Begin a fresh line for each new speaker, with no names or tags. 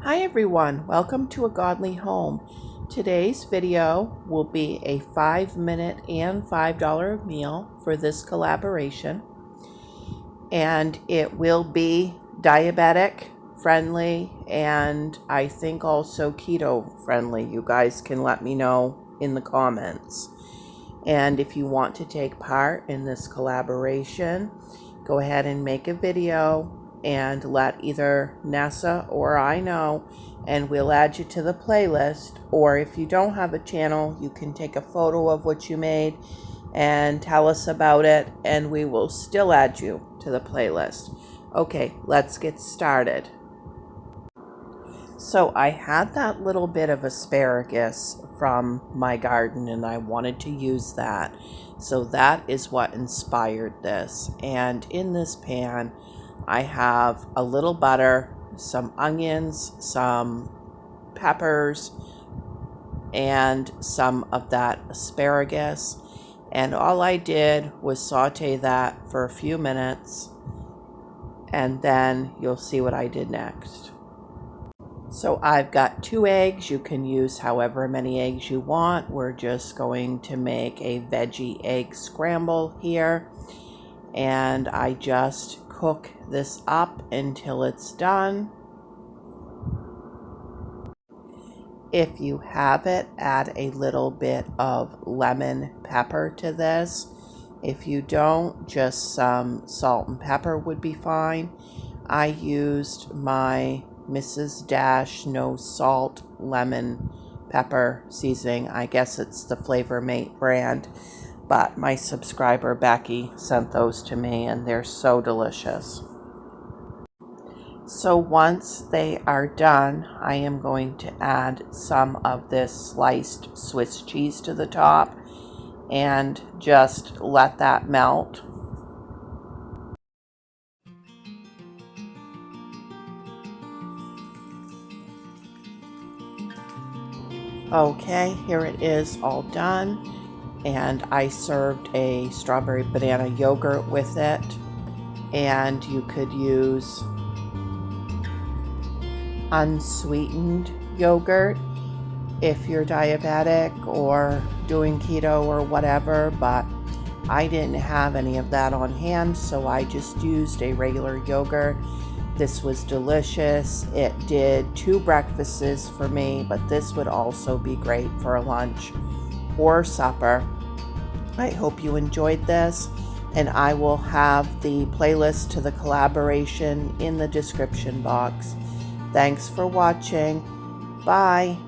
Hi everyone, welcome to A Godly Home. Today's video will be a 5-minute and $5 meal for this collaboration. And it will be diabetic friendly and I think also keto friendly. You guys can let me know in the comments. And if you want to take part in this collaboration, go ahead and make a video and let either Nessa or I know, and we'll add you to the playlist. Or if you don't have a channel, you can take a photo of what you made and tell us about it, and we will still add you to the playlist. Okay, let's get started. So I had that little bit of asparagus from my garden and I wanted to use that. So that is what inspired this. And in this pan, I have a little butter, some onions, some peppers, and some of that asparagus. And all I did was saute that for a few minutes, and then you'll see what I did next. So I've got 2 eggs. You can use however many eggs you want. We're just going to make a veggie egg scramble here. And I just cook this up until it's done. If you have it, add a little bit of lemon pepper to this. If you don't, just some salt and pepper would be fine. I used my Mrs. Dash no salt lemon pepper seasoning. I guess it's the Flavor Mate brand, but my subscriber Becky sent those to me and they're so delicious. So once they are done, I am going to add some of this sliced Swiss cheese to the top and just let that melt. Okay, here it is all done, and I served a strawberry banana yogurt with it, and you could use unsweetened yogurt if you're diabetic or doing keto or whatever, but I didn't have any of that on hand, so I just used a regular yogurt. This was delicious. It did 2 breakfasts for me, but this would also be great for a lunch or supper. I hope you enjoyed this, and I will have the playlist to the collaboration in the description box. Thanks for watching. Bye.